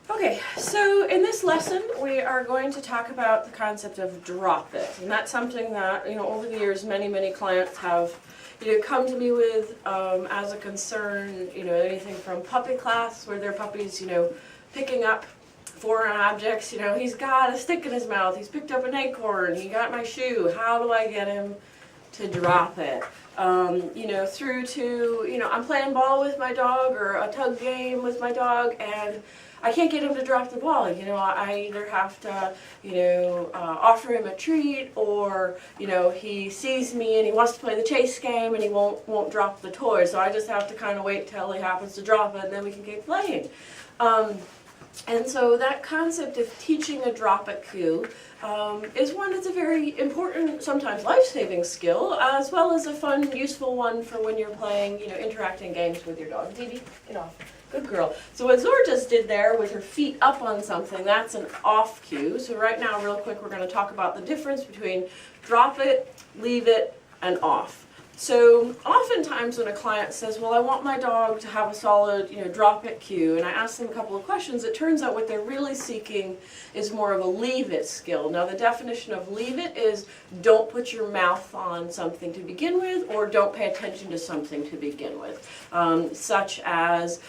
Okay, so in this lesson we are going to talk about the concept of drop it, and that's something that over the years many clients have come to me with as a concern. Anything from puppy class where their puppy's picking up foreign objects. He's got a stick in his mouth, he's picked up an acorn, he got my shoe. How do I get him to drop it? Through to I'm playing ball with my dog or a tug game with my dog, and I can't get him to drop the ball. I either have to, offer him a treat, or, he sees me and he wants to play the chase game and he won't drop the toy. So I just have to kind of wait till he happens to drop it, and then we can keep playing. And so that concept of teaching a drop it cue is one that's a very important, sometimes life-saving skill, as well as a fun, useful one for when you're playing, interacting games with your dog. Dee Dee, get off. Good girl. So what Zora just did there with her feet up on something, that's an off cue. So right now, real quick, we're going to talk about the difference between drop it, leave it, and off. So oftentimes when a client says, well, I want my dog to have a solid, drop it cue, and I ask them a couple of questions, it turns out what they're really seeking is more of a leave it skill. Now the definition of leave it is don't put your mouth on something to begin with, or don't pay attention to something to begin with. Such as,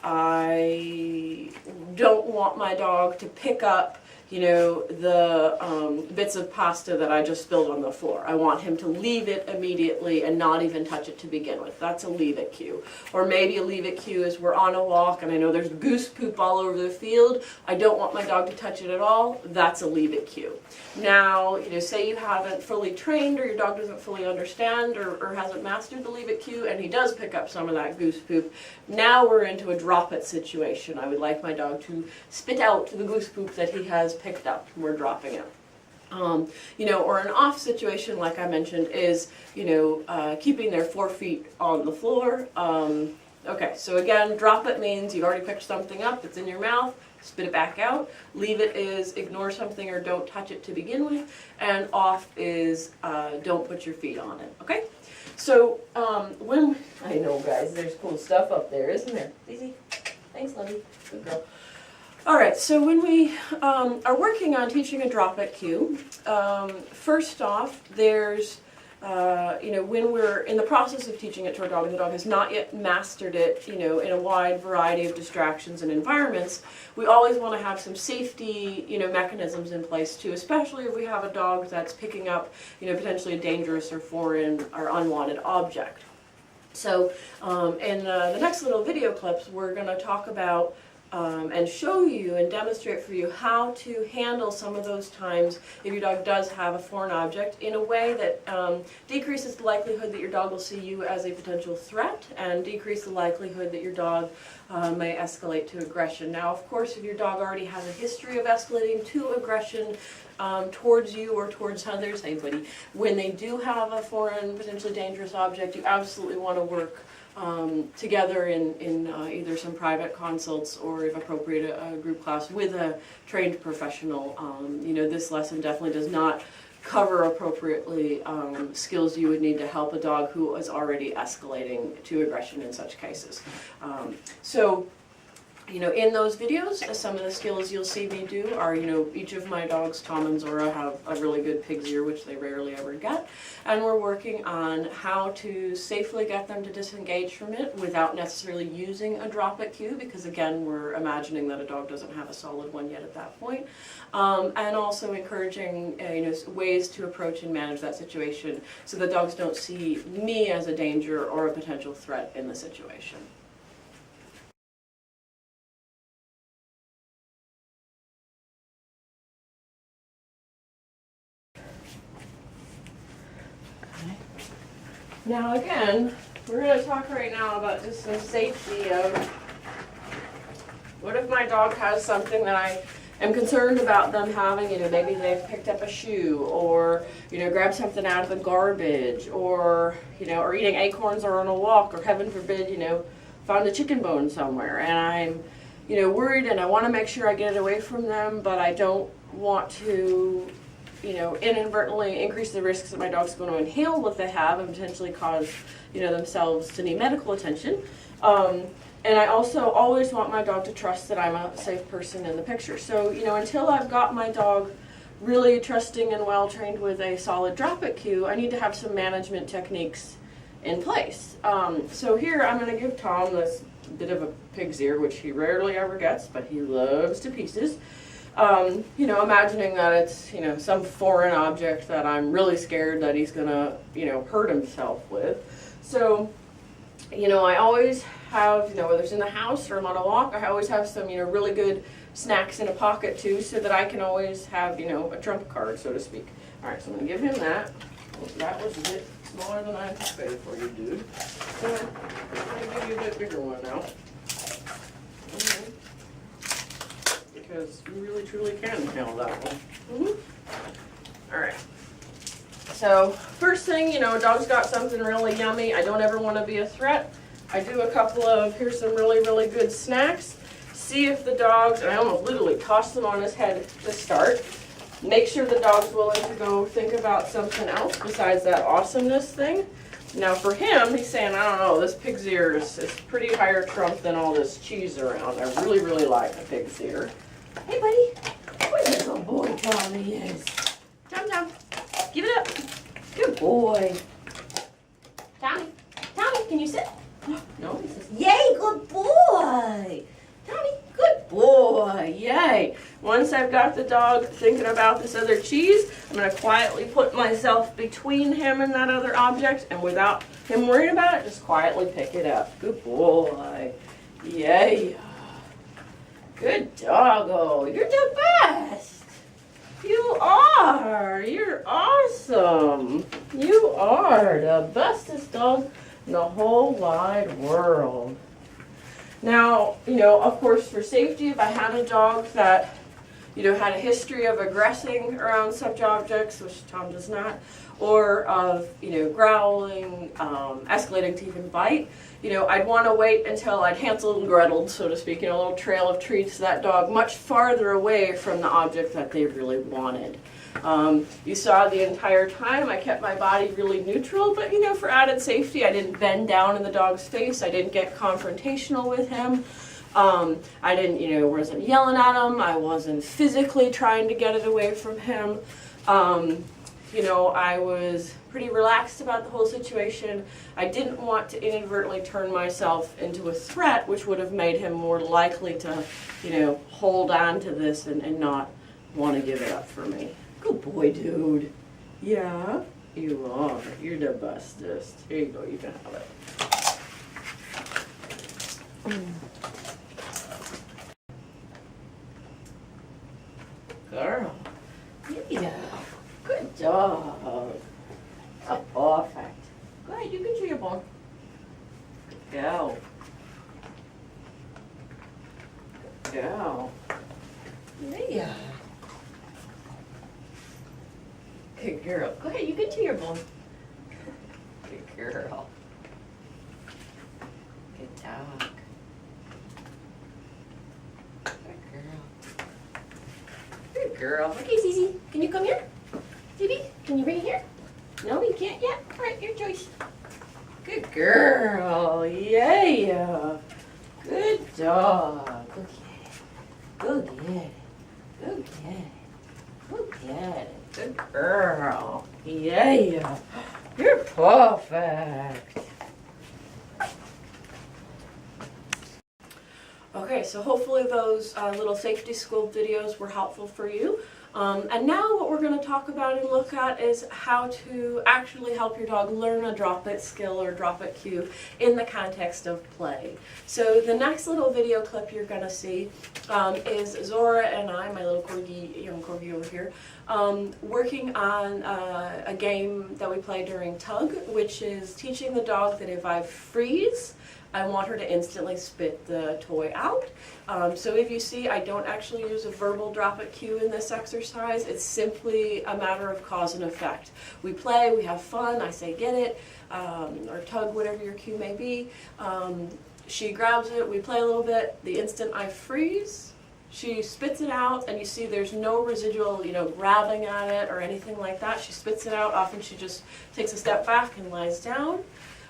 I don't want my dog to pick up the bits of pasta that I just spilled on the floor. I want him to leave it immediately and not even touch it to begin with. That's a leave it cue. Or maybe a leave it cue is we're on a walk and I know there's goose poop all over the field. I don't want my dog to touch it at all. That's a leave it cue. Now, say you haven't fully trained, or your dog doesn't fully understand or hasn't mastered the leave it cue, and he does pick up some of that goose poop. Now we're into a drop it situation. I would like my dog to spit out the goose poop that he has picked up. We're dropping it. Or an off situation, like I mentioned, is, keeping their 4 feet on the floor. Okay, so again, drop it means you've already picked something up, it's in your mouth, spit it back out. Leave it is ignore something or don't touch it to begin with. And off is don't put your feet on it, okay? So I know guys, there's cool stuff up there, isn't there? Easy. Thanks, Lovey. Good girl. All right, so when we are working on teaching a drop it cue, first off, there's, when we're in the process of teaching it to our dog and the dog has not yet mastered it, in a wide variety of distractions and environments, we always want to have some safety, mechanisms in place too, especially if we have a dog that's picking up, potentially a dangerous or foreign or unwanted object. So in the next little video clips, we're going to talk about and show you and demonstrate for you how to handle some of those times if your dog does have a foreign object in a way that decreases the likelihood that your dog will see you as a potential threat and decrease the likelihood that your dog may escalate to aggression. Now, of course, if your dog already has a history of escalating to aggression towards you or towards others, hey buddy, when they do have a foreign, potentially dangerous object, you absolutely want to work together in either some private consults or, if appropriate, a group class with a trained professional. This lesson definitely does not cover appropriately skills you would need to help a dog who is already escalating to aggression in such cases. In those videos, some of the skills you'll see me do are, each of my dogs, Tom and Zora, have a really good pig's ear, which they rarely ever get. And we're working on how to safely get them to disengage from it without necessarily using a drop it cue, because again, we're imagining that a dog doesn't have a solid one yet at that point. And also encouraging, ways to approach and manage that situation so that dogs don't see me as a danger or a potential threat in the situation. Now again, we're going to talk right now about just some safety of what if my dog has something that I am concerned about them having, maybe they've picked up a shoe or, grabbed something out of the garbage or, or eating acorns or on a walk or heaven forbid, found a chicken bone somewhere and I'm, worried and I want to make sure I get it away from them, but I don't want to inadvertently increase the risks that my dog's going to inhale what they have and potentially cause, themselves to need medical attention. And I also always want my dog to trust that I'm a safe person in the picture. So, you know, until I've got my dog really trusting and well trained with a solid drop-it cue, I need to have some management techniques in place. So here I'm going to give Tom this bit of a pig's ear, which he rarely ever gets, but he loves to pieces. You know, imagining that it's, you know, some foreign object that I'm really scared that he's going to, you know, hurt himself with. So, you know, I always have, you know, whether it's in the house or I'm on a walk, I always have some, you know, really good snacks in a pocket too, so that I can always have, you know, a trump card, so to speak. All right, so I'm going to give him that. Oh, that was a bit smaller than I anticipated for you, dude. So I'm going to give you a bit bigger one now. Okay. Because you really truly can handle that one. All right. So first thing, you know, a dog's got something really yummy. I don't ever want to be a threat. I do a couple of, here's some really, really good snacks. See if the dog's, and I almost literally toss them on his head to start. Make sure the dog's willing to go think about something else besides that awesomeness thing. Now for him, he's saying, I don't know, this pig's ear is pretty higher trump than all this cheese around. I really, really like a pig's ear. Hey buddy, what a little boy Tommy is. Tom, give it up. Good boy. Tommy, can you sit? No, he says, yay, good boy. Tommy, good boy, yay. Once I've got the dog thinking about this other cheese, I'm going to quietly put myself between him and that other object, and without him worrying about it, just quietly pick it up. Good boy. Yay. Good doggo. You're the best. You are. You're awesome. You are the bestest dog in the whole wide world. Now, you know, of course, for safety, if I had a dog that, you know, had a history of aggressing around such objects, which Tom does not, or of, you know, growling, escalating to even bite, you know, I'd want to wait until I'd Hansel and Gretel, so to speak, you know, a little trail of treats that dog much farther away from the object that they really wanted. You saw the entire time I kept my body really neutral, but, you know, for added safety, I didn't bend down in the dog's face. I didn't get confrontational with him. I didn't, you know, wasn't yelling at him. I wasn't physically trying to get it away from him. You know, I was pretty relaxed about the whole situation. I didn't want to inadvertently turn myself into a threat, which would have made him more likely to, you know, hold on to this and not want to give it up for me. Good boy, dude. Yeah, you are. You're the bestest. Here you go. You can have it. Girl. Yeah. Good dog. Oh, perfect. Go ahead. You can chew your bone. Good girl. Good girl. Yeah. Good girl. Go ahead, you can chew your bone. Good girl. Good dog. Good girl. Good girl. Okay, Zizi, can you come here? Zizi, can you bring it here? No, you can't yet? All right, your choice. Good girl. Yeah. Good dog. Go get it. Go get it. Go get it. Go get it. Good girl. Yeah. You're perfect. Okay, so hopefully those little safety school videos were helpful for you. And now what we're going to talk about and look at is how to actually help your dog learn a drop-it skill or drop-it cue in the context of play. So the next little video clip you're going to see is Zora and I, my little corgi, young corgi over here, working on a game that we play during tug, which is teaching the dog that if I freeze, I want her to instantly spit the toy out. So if you see, I don't actually use a verbal drop-it cue in this exercise. It's simply a matter of cause and effect. We play, we have fun, I say get it, or tug, whatever your cue may be. She grabs it, we play a little bit. The instant I freeze, she spits it out, and you see there's no residual, you know, grabbing at it or anything like that. She spits it out. Often she just takes a step back and lies down.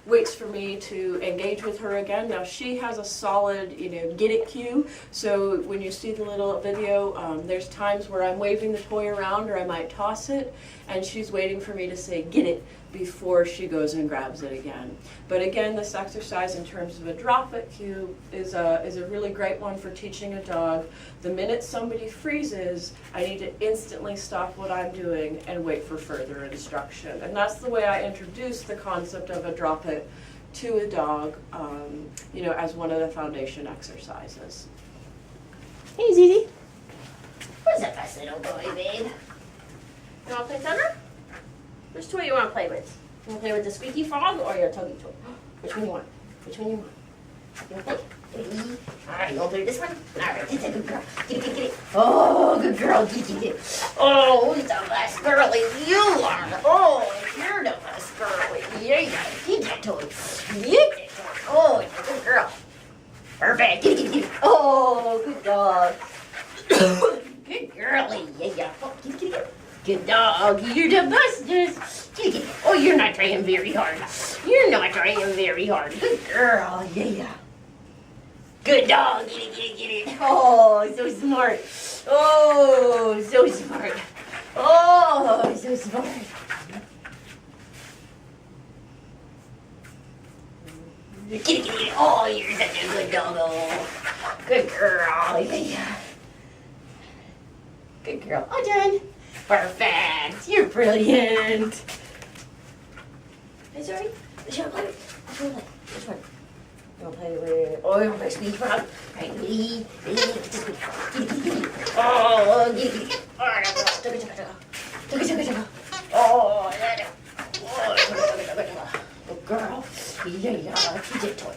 waits for me to engage with her again. Now she has a solid, get it cue. So when you see the little video, there's times where I'm waving the toy around or I might toss it, and she's waiting for me to say get it before she goes and grabs it again. But again, this exercise in terms of a drop it cue is a really great one for teaching a dog. The minute somebody freezes, I need to instantly stop what I'm doing and wait for further instruction. And that's the way I introduce the concept of a drop it to a dog, as one of the foundation exercises. Hey, Zizi. Where's that best little boy, babe? You want to play thunder? Which toy you want to play with? You want to play with the squeaky frog or your tuggy toy? Which one you want? Which one you want? You want to play? Alright, you want to play with this one? Alright, get it, good girl. Get it, get it. Oh, good girl, get it. Oh, who's the best girlie? You are. Oh, you're the best girlie. Yeah, get that toy. Get that toy. Oh, you're a good girl. Perfect. Get it, get it, get it. Oh, good dog. Good girlie. Yeah. Oh, get it, get it. Good dog, you're the bestest. Oh, you're not trying very hard. You're not trying very hard. Good girl, yeah. Good dog, get it. Oh, so smart. Oh, so smart. Oh, so smart. Get it. Oh, you're such a good dog. Oh, good girl, yeah. Good girl. All done. Perfect. You're brilliant. Hey, sorry. Which one play with? Which one? You want to play with? Oh, you want to play squeaky frog? Right, ready? Get the squeaky frog. Get it. Oh, get it. All right, go. Oh, yeah. Oh, good girl. Yeah. Get that toy.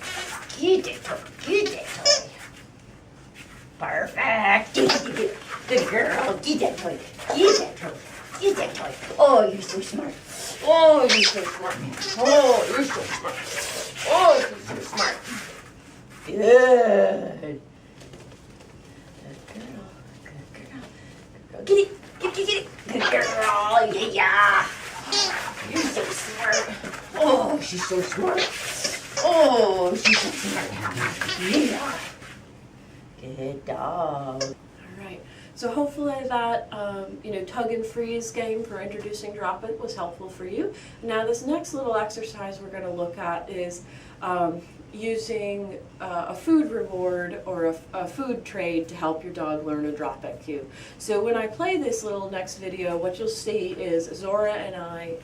Perfect. Good girl. Get that toy. Get that toy. Oh, you're so smart. Oh, you're so smart. Good. Get it. Good girl. Yeah. You're so smart. Oh, she's so smart. Yeah. Good dog. All right. So hopefully that tug and freeze game for introducing drop it was helpful for you. Now this next little exercise we're going to look at is using a food reward or a food trade to help your dog learn a drop it cue. So when I play this little next video, what you'll see is Zora and I,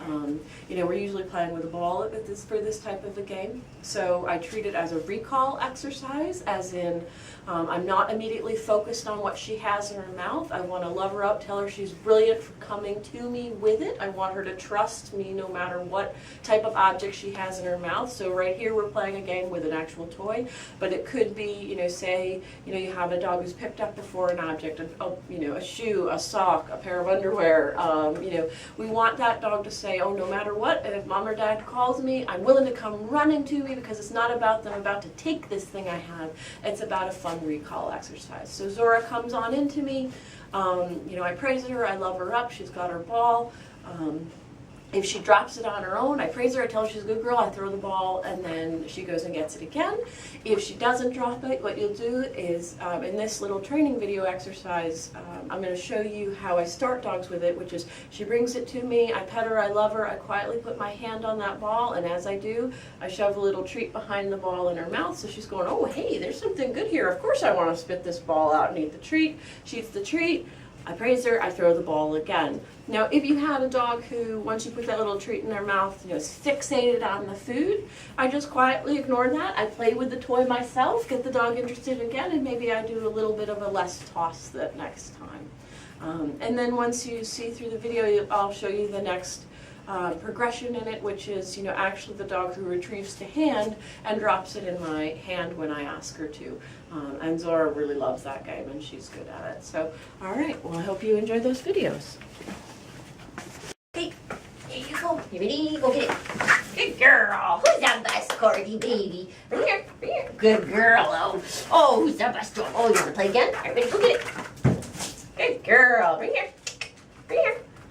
we're usually playing with a ball for this type of a game. So I treat it as a recall exercise, as in I'm not immediately focused on what she has in her mouth. I want to love her up, tell her she's brilliant for coming to me with it. I want her to trust me no matter what type of object she has in her mouth. So right here we're playing a game with an actual toy, but it could be, say, you have a dog who's picked up before an object, a shoe, a sock, a pair of underwear. We want that dog to say, oh, no matter what, if mom or dad calls me, I'm willing to come running to me because it's not about them about to take this thing I have. It's about a fun recall exercise. So Zora comes on into me. I praise her, I love her up, she's got her ball. If she drops it on her own, I praise her, I tell her she's a good girl, I throw the ball, and then she goes and gets it again. If she doesn't drop it, what you'll do is, in this little training video exercise, I'm going to show you how I start dogs with it, which is she brings it to me, I pet her, I love her, I quietly put my hand on that ball, and as I do, I shove a little treat behind the ball in her mouth, so she's going, oh, hey, there's something good here, of course I want to spit this ball out and eat the treat. She eats the treat. I praise her, I throw the ball again. Now, if you had a dog who, once you put that little treat in their mouth, is fixated on the food, I just quietly ignore that. I play with the toy myself, get the dog interested again, and maybe I do a little bit of a less toss that next time. And then once you see through the video, I'll show you the next progression in it, which is, actually the dog who retrieves to hand and drops it in my hand when I ask her to. And Zora really loves that game, and she's good at it. So, all right, well, I hope you enjoyed those videos. Hey, here you go. You ready? Go get it. Good girl. Who's the best Corgi baby? Right here. Good girl. Oh, who's the best dog? Oh, you want to play again? All right, ready? Go get it. Good girl. Right here.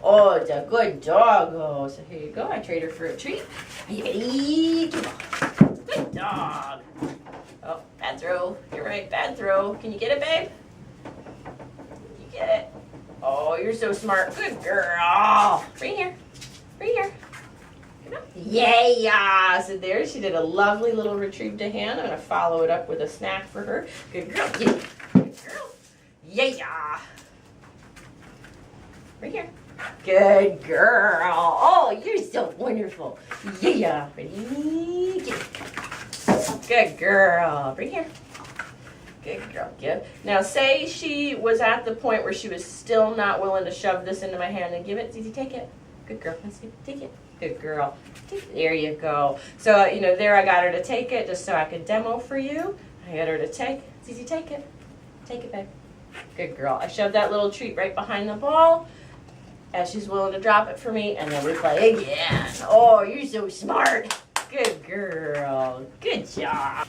Oh, it's a good dog. Oh, so here you go. I trade her for a treat. You ready? Come on. Good dog. Oh, bad throw. You're right, bad throw. Can you get it, babe? You get it? Oh, you're so smart. Good girl. Right here. Right here. Come on. Yeah. So there she did a lovely little retrieve to hand. I'm going to follow it up with a snack for her. Good girl. Get it. Good girl. Yeah. Right here. Good girl. Oh, you're so wonderful. Yeah. Ready? Get it. Good girl. Right here. Good girl. Give. Now, say she was at the point where she was still not willing to shove this into my hand and give it. Zizi, take it. Good girl. Let's see. Take it. Good girl. There you go. So, there I got her to take it just so I could demo for you. I got her to take. Zizi, take it. Take it, babe. Good girl. I shoved that little treat right behind the ball. And she's willing to drop it for me, and then we play again. Oh, you're so smart. Good girl. Good job.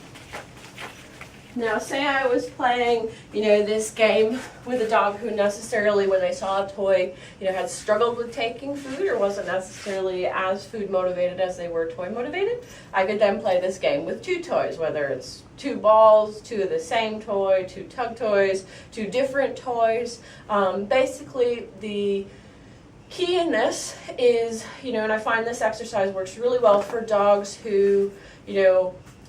Now, say I was playing, this game with a dog who necessarily, when they saw a toy, had struggled with taking food or wasn't necessarily as food motivated as they were toy motivated. I could then play this game with 2 toys, whether it's 2 balls, 2 of the same toy, 2 tug toys, 2 different toys. Basically, the key in this is, and I find this exercise works really well for dogs who,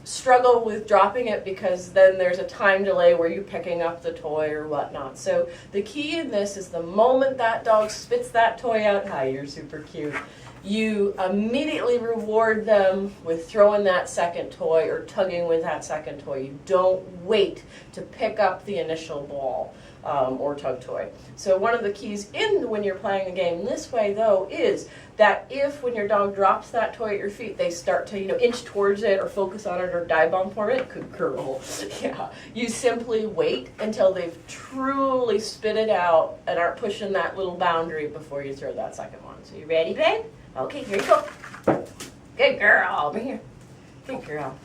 struggle with dropping it because then there's a time delay where you're picking up the toy or whatnot. So the key in this is the moment that dog spits that toy out, hi, you're super cute, you immediately reward them with throwing that second toy or tugging with that second toy. You don't wait to pick up the initial ball. Or tug toy. So one of the keys in when you're playing a game this way, though, is that if when your dog drops that toy at your feet, they start to inch towards it or focus on it or dive bomb for it, good girl, yeah, you simply wait until they've truly spit it out and aren't pushing that little boundary before you throw that second one. So you ready, babe? Okay, here you go. Good girl. Over here. Good girl.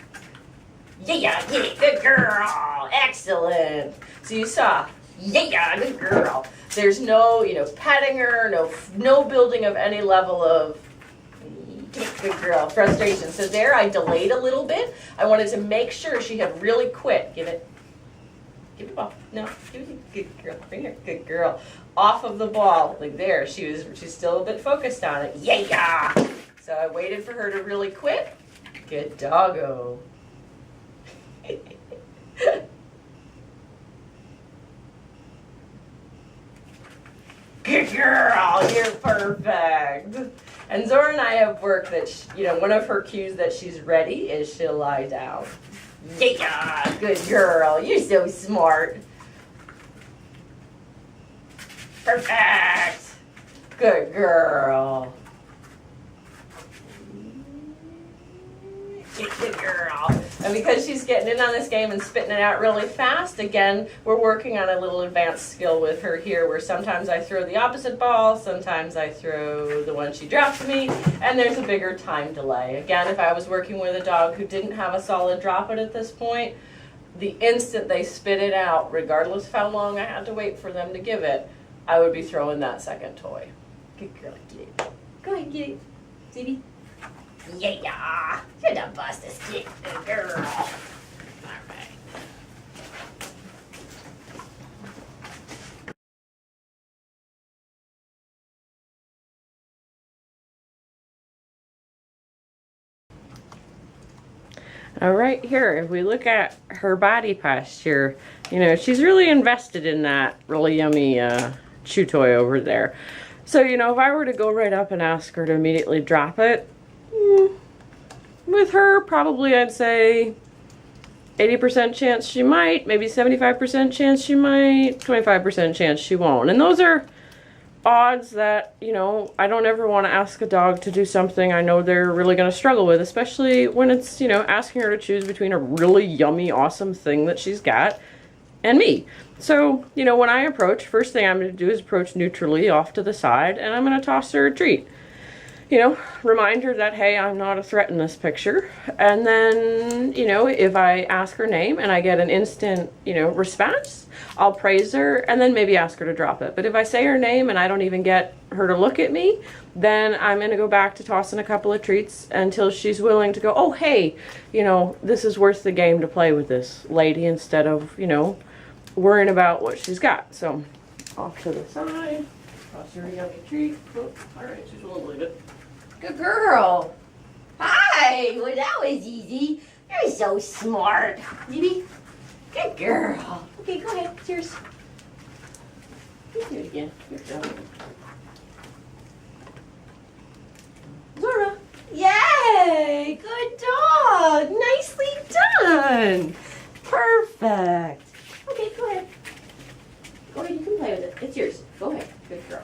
Yeah, get it. Good girl. Excellent. So you saw. Yeah, good girl. There's no, petting her, no building of any level of good girl frustration. So there, I delayed a little bit. I wanted to make sure she had really quit. Give it the ball. No, give it. Good girl. Right here. Good girl. Off of the ball, like there. She's still a bit focused on it. Yeah. So I waited for her to really quit. Good doggo. Good girl, you're perfect. And Zora and I have worked that, one of her cues that she's ready is she'll lie down. Yeah, good girl, you're so smart. Perfect. Good girl. Good girl. And because she's getting in on this game and spitting it out really fast, again, we're working on a little advanced skill with her here where sometimes I throw the opposite ball, sometimes I throw the one she drops me, and there's a bigger time delay. Again, if I was working with a dog who didn't have a solid drop it at this point, the instant they spit it out, regardless of how long I had to wait for them to give it, I would be throwing that second toy. Good girl, get it. Go ahead, get it. Zizi. Yeah, you're the bestest kid, good girl. All right. All right, here, if we look at her body posture, she's really invested in that really yummy chew toy over there. So, if I were to go right up and ask her to immediately drop it, with her, probably I'd say 80% chance she might, maybe 75% chance she might, 25% chance she won't. And those are odds that, I don't ever want to ask a dog to do something I know they're really going to struggle with, especially when it's, asking her to choose between a really yummy, awesome thing that she's got and me. So, when I approach, first thing I'm going to do is approach neutrally off to the side, and I'm going to toss her a treat. you know, remind her that, hey, I'm not a threat in this picture. And then, you know, if I ask her name and I get an instant, you know, response, I'll praise her and then maybe ask her to drop it. But if I say her name and I don't even get her to look at me, then I'm going to go back to tossing a couple of treats until she's willing to go, oh, hey, you know, this is worth the game to play with this lady instead of, you know, worrying about what she's got. So off to the side, toss her a yummy treat. Oh, all right, she's willing to leave it. Good girl. Hi. Well, that was easy. You're so smart. Didi. Good girl. Okay, go ahead. It's yours. Do it again. Good job. Zora. Yay. Good dog. Nicely done. Perfect. Okay, go ahead. Go ahead. You can play with it. It's yours. Go ahead. Good girl.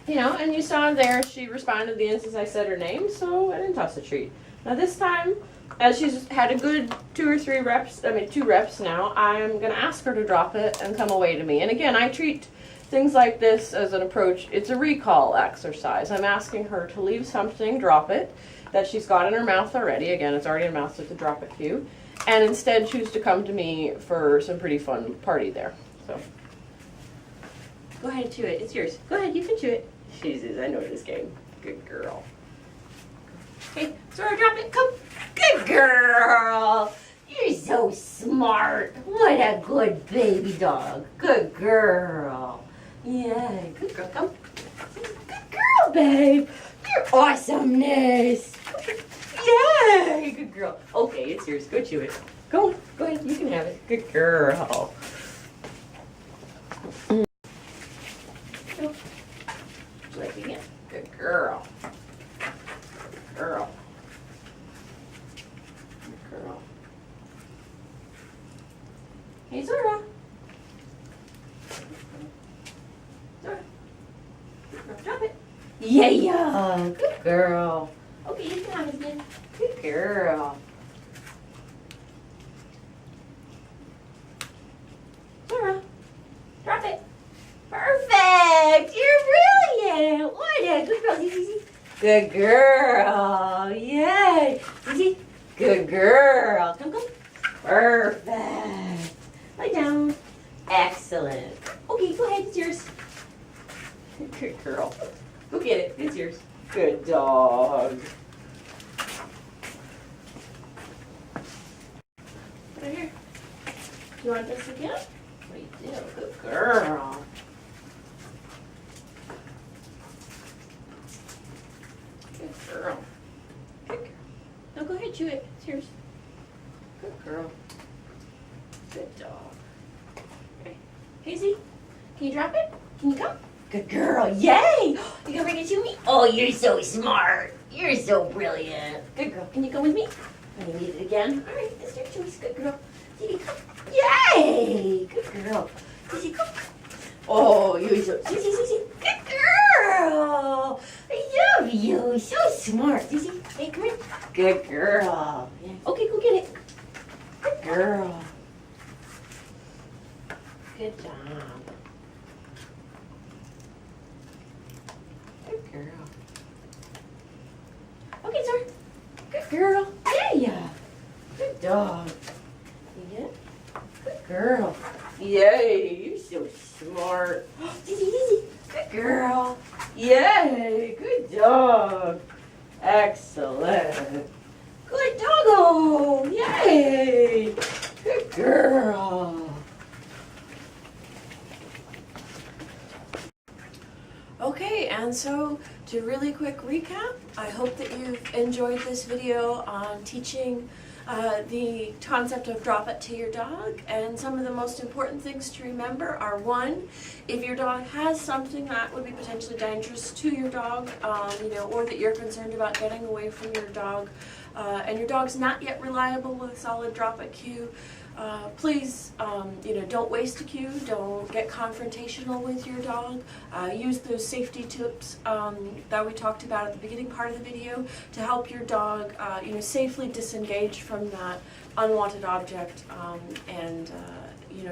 You know, and you saw there she responded the instant I said her name, so I didn't toss a treat. Now this time, as she's had a good 2 reps now, I'm going to ask her to drop it and come away to me. And again, I treat things like this as an approach. It's a recall exercise. I'm asking her to leave something, drop it, that she's got in her mouth already. Again, it's already in her mouth, so it's a drop it cue. And instead choose to come to me for some pretty fun party there. So go ahead and chew it. It's yours. Go ahead, you can chew it. Jesus, I know this game. Good girl. Okay, Zora, drop it. Come. Good girl. You're so smart. What a good baby dog. Good girl. Yeah, good girl. Come. Good girl, babe. Your awesomeness. Yay, good girl. Okay, it's yours. Go chew it. Go ahead. You can have it. Good girl. Like again. Good girl. Good girl. Good girl. Hey, Zora. Zora. Drop it. Yeah. Good girl. Okay, you can have it again. Good girl. Zora. Drop it. Perfect! You're brilliant! What a good girl. Easy. Good girl. Yay. Easy. Good girl. Come. Perfect. Lie down. Excellent. Okay, go ahead. It's yours. Good girl. Go get it. It's yours. Good dog. Right here. You want this again? We do. Good girl. Good girl. Good girl. Now go ahead, chew it. It's yours. Good girl. Good dog. Okay. Hazy, can you drop it? Can you come? Good girl. Yay! You gonna bring it to me? Oh, you're so smart. You're so brilliant. Good girl. Can you come with me? I need it again. All right, it's your choice. Good girl. Didi, come. Yay! Good girl. Didi, come. Oh, you're so... See. Good girl. I love you. So smart. Didi, hey, come here. Good girl. Yeah. Okay, go get it. Good girl. Good job. Good girl. Okay, Zora. Good girl. Yeah. Good dog. You get it? Good girl. Yay, you're so smart. Easy. Good girl. Yay, good dog. Excellent. Good doggo. Yay. Good girl. Okay, and so to really quick recap, I hope that you've enjoyed this video on teaching the concept of drop it to your dog, and some of the most important things to remember are: one, if your dog has something that would be potentially dangerous to your dog, or that you're concerned about getting away from your dog, and your dog's not yet reliable with a solid drop it cue, please, don't waste a cue. Don't get confrontational with your dog. Use those safety tips that we talked about at the beginning part of the video to help your dog, safely disengage from that unwanted object and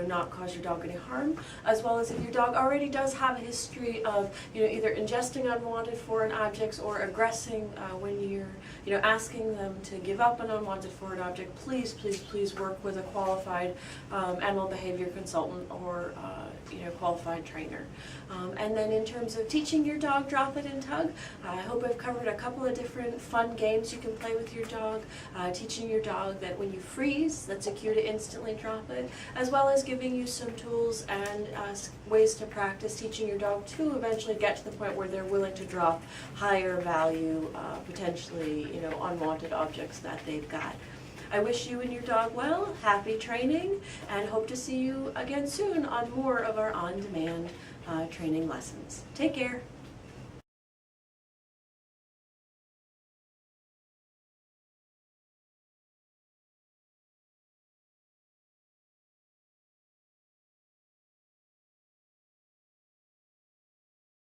not cause your dog any harm, as well as if your dog already does have a history of, either ingesting unwanted foreign objects or aggressing when you're, asking them to give up an unwanted foreign object, please, please, please work with a qualified animal behavior consultant or, qualified trainer. And then in terms of teaching your dog drop it and tug, I hope I've covered a couple of different fun games you can play with your dog, teaching your dog that when you freeze, that's a cue to instantly drop it, as well as giving you some tools and ways to practice teaching your dog to eventually get to the point where they're willing to drop higher value, potentially, unwanted objects that they've got. I wish you and your dog well, happy training, and hope to see you again soon on more of our on-demand training lessons. Take care.